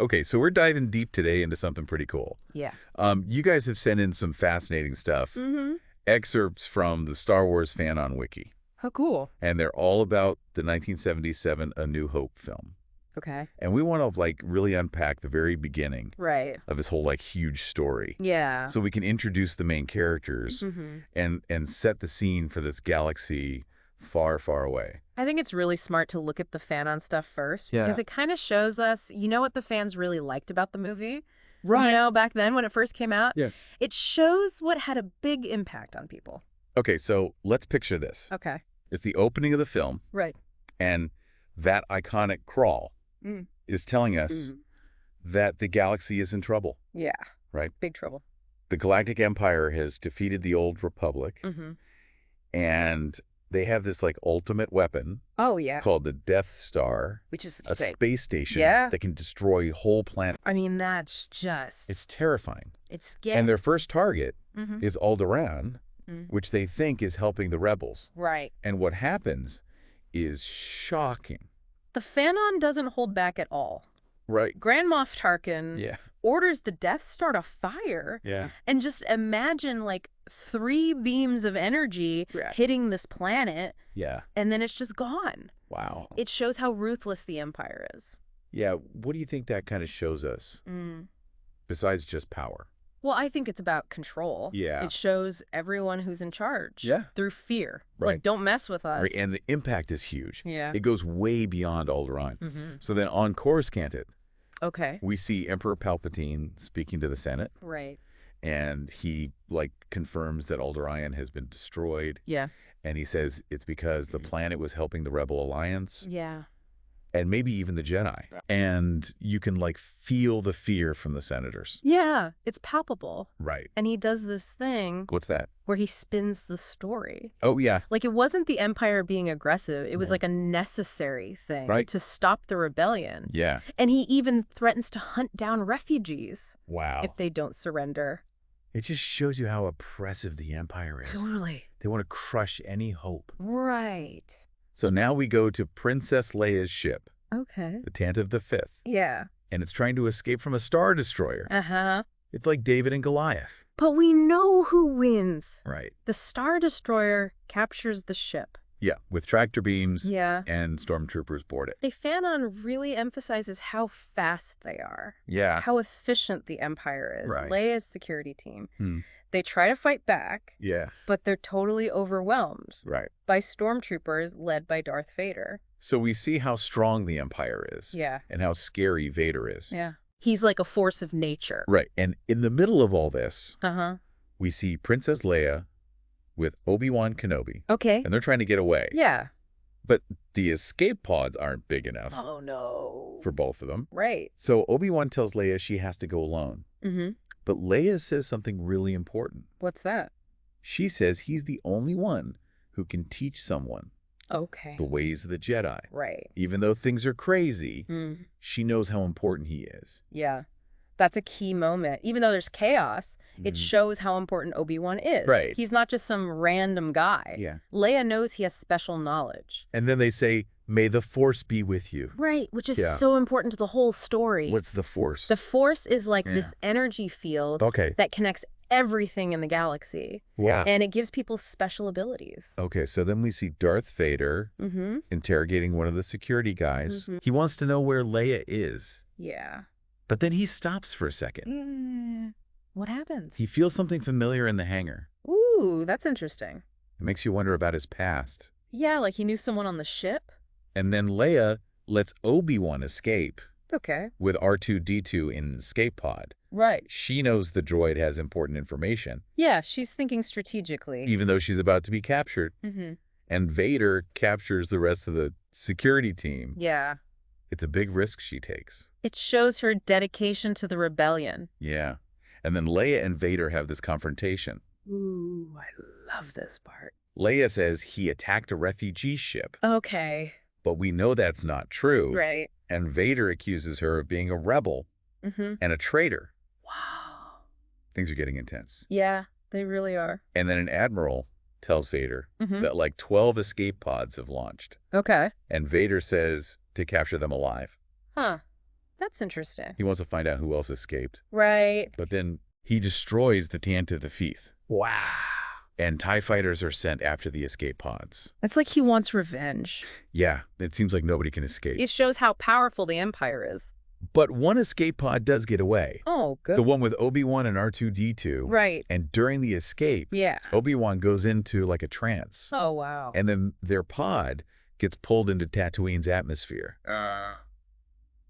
Okay, so we're diving deep today into something pretty cool. Yeah. You guys have sent in some fascinating stuff. Excerpts from the Star Wars Fan on Wiki. How cool. And they're all about the 1977 A New Hope film. Okay. And we want to, like, really unpack the very beginning Right. of this whole, like, huge story. Yeah. So we can introduce the main characters and set the scene for this galaxy far, far away. I think it's really smart to look at the fan-on stuff first. Yeah. Because it kind of shows us, what the fans really liked about the movie? Right. Back then when it first came out? Yeah. It shows what had a big impact on people. Okay, so let's picture this. Okay. It's the opening of the film. Right. And that iconic crawl is telling us that the galaxy is in trouble. Yeah. Right? Big trouble. The Galactic Empire has defeated the Old Republic. And they have this, like, ultimate weapon. Oh, yeah. Called the Death Star. Which is a space station that can destroy whole planet. I mean, that's just... It's terrifying. It's scary. And their first target is Alderaan, which they think is helping the rebels. Right. And what happens is shocking. The Fanon doesn't hold back at all. Right. Grand Moff Tarkin orders the Death Star to fire. Yeah. And just imagine, like, 3 beams of energy hitting this planet. Yeah. And then it's just gone. Wow. It shows how ruthless the Empire is. Yeah. What do you think that kind of shows us? Besides just power? Well, I think it's about control. Yeah. It shows everyone who's in charge. Yeah. Through fear. Right. Like, don't mess with us. Right. And the impact is huge. Yeah. It goes way beyond Alderaan. So then on Coruscant, Okay. we see Emperor Palpatine speaking to the Senate. Right. And he, like, confirms that Alderaan has been destroyed. Yeah. And he says it's because the planet was helping the Rebel Alliance. Yeah. And maybe even the Jedi. And you can, like, feel the fear from the senators. Yeah. It's palpable. Right. And he does this thing What's that? where he spins the story. Oh, yeah. Like, it wasn't the Empire being aggressive. It was like a necessary thing to stop the rebellion. Yeah. And he even threatens to hunt down refugees Wow. if they don't surrender. It just shows you how oppressive the Empire is. Totally. They want to crush any hope. Right. So now we go to Princess Leia's ship, Okay. the Tantive V. Yeah. And it's trying to escape from a Star Destroyer. Uh-huh. It's like David and Goliath. But we know who wins. Right. The Star Destroyer captures the ship. Yeah, with tractor beams Yeah. and stormtroopers board it. The Fanon really emphasizes how fast they are. Yeah. How efficient the Empire is. Right. Leia's security team. They try to fight back, Yeah. but they're totally overwhelmed Right. by stormtroopers led by Darth Vader. So we see how strong the Empire is. Yeah. And how scary Vader is. Yeah. He's like a force of nature. Right. And in the middle of all this, Uh-huh. we see Princess Leia with Obi-Wan Kenobi. Okay. And they're trying to get away. Yeah. But the escape pods aren't big enough Oh, no. for both of them. Right. So Obi-Wan tells Leia she has to go alone. But Leia says something really important. What's that? She says he's the only one who can teach someone Okay. the ways of the Jedi. Right. Even though things are crazy, she knows how important he is. Yeah. That's a key moment. Even though there's chaos, it shows how important Obi-Wan is. Right. He's not just some random guy. Yeah. Leia knows he has special knowledge. And then they say, "May the Force be with you." Right, which is so important to the whole story. What's the Force? The Force is like this energy field that connects everything in the galaxy. Wow. And it gives people special abilities. Okay, so then we see Darth Vader interrogating one of the security guys. He wants to know where Leia is. Yeah. But then he stops for a second. What happens? He feels something familiar in the hangar. Ooh, that's interesting. It makes you wonder about his past. Yeah, like he knew someone on the ship. And then Leia lets Obi-Wan escape Okay. with R2-D2 in an escape pod. Right. She knows the droid has important information, Yeah, she's thinking strategically. even though she's about to be captured. And Vader captures the rest of the security team. Yeah. It's a big risk she takes. It shows her dedication to the rebellion. Yeah. And then Leia and Vader have this confrontation. Ooh, I love this part. Leia says he attacked a refugee ship, Okay. but we know that's not true. Right. And Vader accuses her of being a rebel and a traitor. Wow. Things are getting intense. Yeah, they really are. And then an admiral tells Vader that like 12 escape pods have launched. Okay. And Vader says to capture them alive. Huh. That's interesting. He wants to find out who else escaped. Right. But then he destroys the Tanta the Thief. Wow. And TIE fighters are sent after the escape pods. It's like he wants revenge. Yeah, it seems like nobody can escape. It shows how powerful the Empire is. But one escape pod does get away. Oh, good. The one with Obi-Wan and R2-D2. Right. And during the escape, Yeah. Obi-Wan goes into like a trance. Oh, wow. And then their pod gets pulled into Tatooine's atmosphere.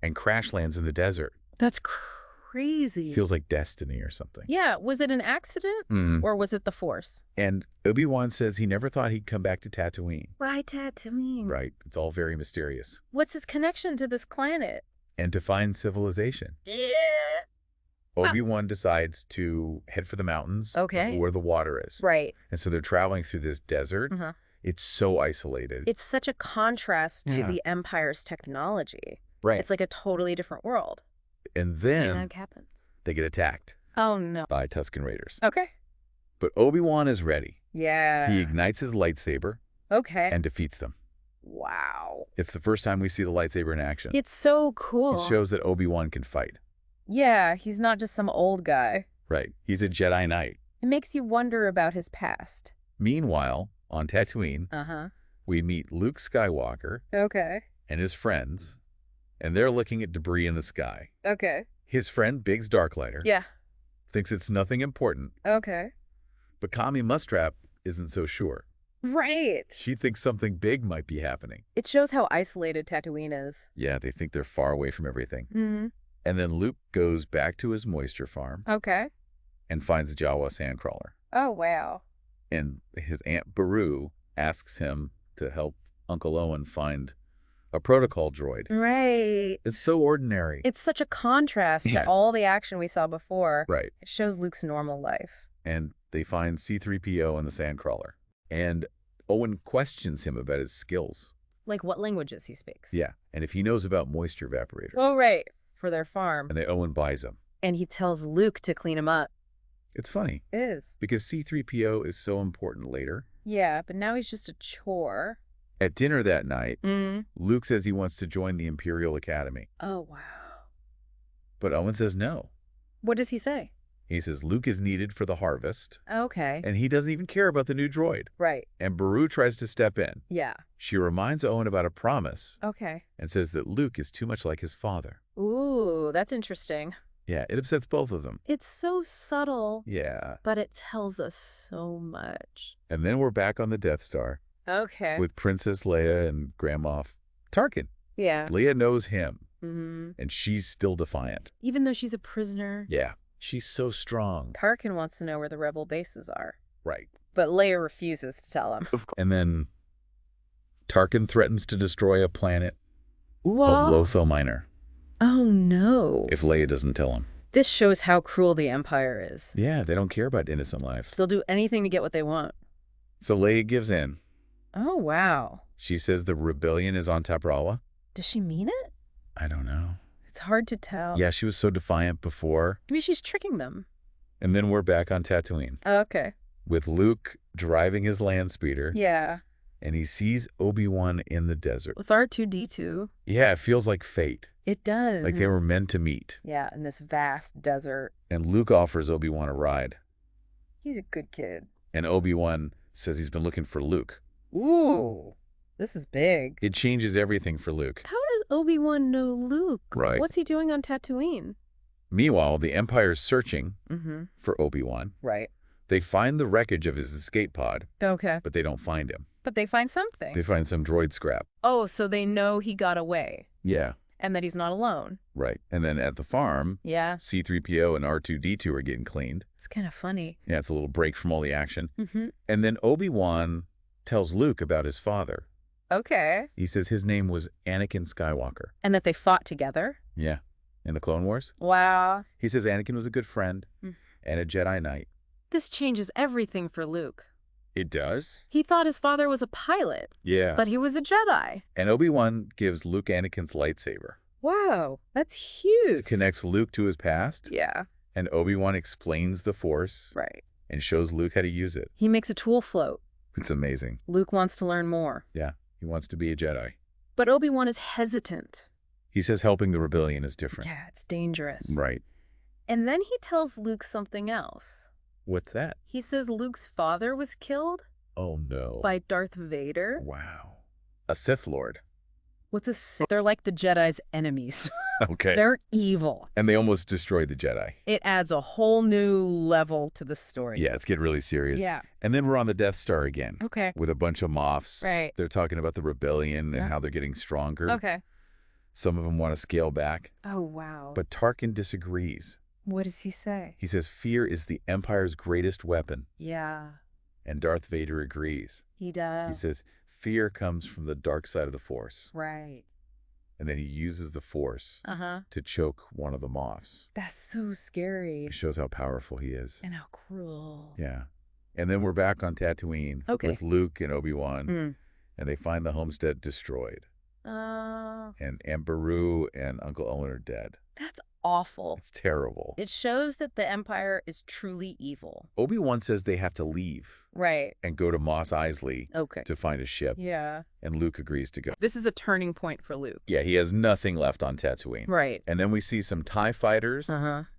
And crash lands in the desert. That's crazy. Feels like destiny or something. Yeah. Was it an accident? Or was it the Force? And Obi-Wan says he never thought he'd come back to Tatooine. Why Tatooine? Right. It's all very mysterious. What's his connection to this planet? And to find civilization. Yeah. Obi-Wan decides to head for the mountains. Okay. Where the water is. Right. And so they're traveling through this desert. It's so isolated. It's such a contrast to the Empire's technology. Right. It's like a totally different world. And then that happens. they get attacked. Oh, no. By Tusken Raiders. Okay. But Obi-Wan is ready. Yeah. He ignites his lightsaber. Okay. And defeats them. Wow. It's the first time we see the lightsaber in action. It's so cool. It shows that Obi-Wan can fight. Yeah, he's not just some old guy. Right. He's a Jedi Knight. It makes you wonder about his past. Meanwhile, on Tatooine, we meet Luke Skywalker Okay. and his friends, and they're looking at debris in the sky. Okay. His friend, Biggs Darklighter, Yeah. thinks it's nothing important, Okay. but Kami Mustrap isn't so sure. Right. She thinks something big might be happening. It shows how isolated Tatooine is. Yeah, they think they're far away from everything. Mm-hmm. And then Luke goes back to his moisture farm Okay. and finds a Jawa sandcrawler. Oh, wow. And his Aunt Beru asks him to help Uncle Owen find a protocol droid. Right. It's so ordinary. It's such a contrast to all the action we saw before. Right. It shows Luke's normal life. And they find C-3PO in the sandcrawler. And Owen questions him about his skills. Like what languages he speaks. Yeah. And if he knows about moisture evaporator. Oh, right. For their farm. And then Owen buys him. And he tells Luke to clean him up. It's funny. It is. Because C-3PO is so important later. Yeah, but now he's just a chore. At dinner that night, Luke says he wants to join the Imperial Academy. Oh, wow. But Owen says no. What does he say? He says Luke is needed for the harvest. Okay. And he doesn't even care about the new droid. Right. And Beru tries to step in. Yeah. She reminds Owen about a promise. Okay. And says that Luke is too much like his father. Ooh, that's interesting. Yeah, it upsets both of them. It's so subtle. Yeah. But it tells us so much. And then we're back on the Death Star. Okay. With Princess Leia and Grand Moff Tarkin. Yeah. Leia knows him. Mm-hmm. And she's still defiant. Even though she's a prisoner. Yeah. She's so strong. Tarkin wants to know where the rebel bases are. Right. But Leia refuses to tell him. And then Tarkin threatens to destroy a planet of Lotho Minor. Oh, no. If Leia doesn't tell him. This shows how cruel the Empire is. Yeah, they don't care about innocent lives. They'll do anything to get what they want. So Leia gives in. Oh, wow. She says the rebellion is on Tabrawa. Does she mean it? I don't know. It's hard to tell. Yeah, she was so defiant before. Maybe she's tricking them. And then we're back on Tatooine. Okay. With Luke driving his land speeder. Yeah. And he sees Obi-Wan in the desert. With R2-D2. Yeah, it feels like fate. It does. Like they were meant to meet. Yeah, in this vast desert. And Luke offers Obi-Wan a ride. He's a good kid. And Obi-Wan says he's been looking for Luke. Ooh, this is big. It changes everything for Luke. How does Obi-Wan know Luke? Right. What's he doing on Tatooine? Meanwhile, the Empire's searching for Obi-Wan. Right. They find the wreckage of his escape pod. Okay. But they don't find him. But they find something. They find some droid scrap. Oh, so they know he got away. Yeah. And that he's not alone. Right. And then at the farm, yeah, C-3PO and R2-D2 are getting cleaned. It's kind of funny. Yeah, it's a little break from all the action. And then Obi-Wan tells Luke about his father. Okay. He says his name was Anakin Skywalker. And that they fought together? Yeah. In the Clone Wars. Wow. He says Anakin was a good friend and a Jedi Knight. This changes everything for Luke. It does? He thought his father was a pilot. Yeah. But he was a Jedi. And Obi-Wan gives Luke Anakin's lightsaber. Wow, that's huge. It connects Luke to his past. Yeah. And Obi-Wan explains the Force. Right. And shows Luke how to use it. He makes a tool float. It's amazing. Luke wants to learn more. Yeah, he wants to be a Jedi. But Obi-Wan is hesitant. He says helping the rebellion is different. Yeah, it's dangerous. Right. And then he tells Luke something else. What's that? He says Luke's father was killed Oh, no. by Darth Vader. Wow. A Sith Lord. What's a Sith? They're like the Jedi's enemies. Okay. They're evil. And they almost destroyed the Jedi. It adds a whole new level to the story. Yeah, it's getting really serious. Yeah. And then we're on the Death Star again. Okay. With a bunch of Moffs. Right. They're talking about the rebellion and how they're getting stronger. Okay. Some of them want to scale back. Oh, wow. But Tarkin disagrees. What does he say? He says fear is the Empire's greatest weapon. Yeah. And Darth Vader agrees. He does. He says fear comes from the dark side of the Force. Right. And then he uses the Force Uh-huh. to choke one of the Moffs. That's so scary. It shows how powerful he is. And how cruel. Yeah. And then we're back on Tatooine with Luke and Obi-Wan. And they find the homestead destroyed. And Aunt Beru and Uncle Owen are dead. That's awful. It's terrible. It shows that the Empire is truly evil. Obi-Wan says they have to leave. Right. And go to Mos Eisley to find a ship. Yeah. And Luke agrees to go. This is a turning point for Luke. Yeah, he has nothing left on Tatooine. Right. And then we see some TIE fighters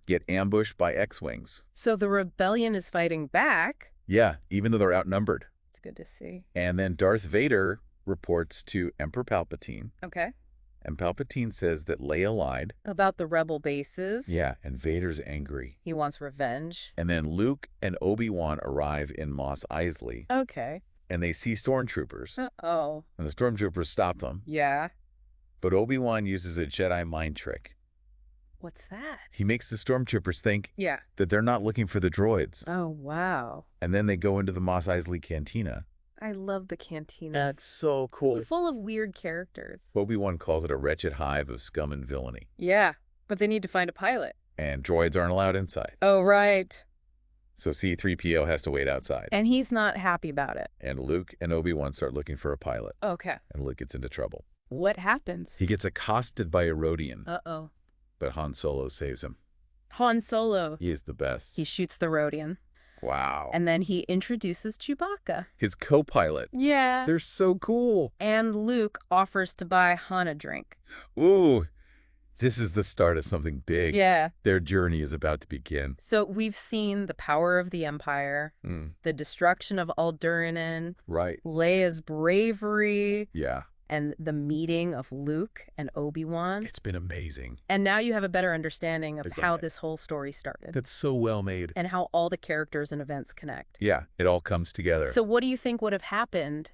get ambushed by X-Wings. So the rebellion is fighting back. Yeah, even though they're outnumbered. It's good to see. And then Darth Vader reports to Emperor Palpatine. Okay. And Palpatine says that Leia lied. About the rebel bases. Yeah, and Vader's angry. He wants revenge. And then Luke and Obi-Wan arrive in Mos Eisley. Okay. And they see stormtroopers. Uh-oh. And the stormtroopers stop them. Yeah. But Obi-Wan uses a Jedi mind trick. What's that? He makes the stormtroopers think Yeah. that they're not looking for the droids. Oh, wow. And then they go into the Mos Eisley cantina. I love the cantina. That's so cool. It's full of weird characters. Obi-Wan calls it a wretched hive of scum and villainy. Yeah, but they need to find a pilot. And droids aren't allowed inside. Oh, right. So C-3PO has to wait outside. And he's not happy about it. And Luke and Obi-Wan start looking for a pilot. Okay. And Luke gets into trouble. What happens? He gets accosted by a Rodian. Uh-oh. But Han Solo saves him. Han Solo. He is the best. He shoots the Rodian. Wow. And then he introduces Chewbacca. His co-pilot. Yeah. They're so cool. And Luke offers to buy Han a drink. Ooh, this is the start of something big. Yeah. Their journey is about to begin. So we've seen the power of the Empire, the destruction of Alderaan, Right. Leia's bravery, Yeah. and the meeting of Luke and Obi-Wan. It's been amazing. And now you have a better understanding of how this whole story started. That's so well made. And how all the characters and events connect. Yeah, it all comes together. So what do you think would have happened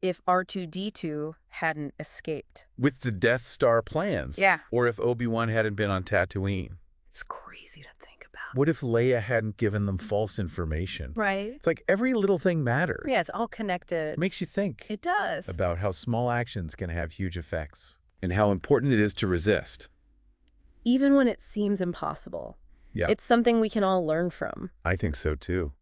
if R2-D2 hadn't escaped? With the Death Star plans. Yeah. Or if Obi-Wan hadn't been on Tatooine. It's crazy to think about. What if Leia hadn't given them false information? Right. It's like every little thing matters. Yeah, it's all connected. It makes you think. It does. About how small actions can have huge effects. And how important it is to resist. Even when it seems impossible. Yeah. It's something we can all learn from. I think so too.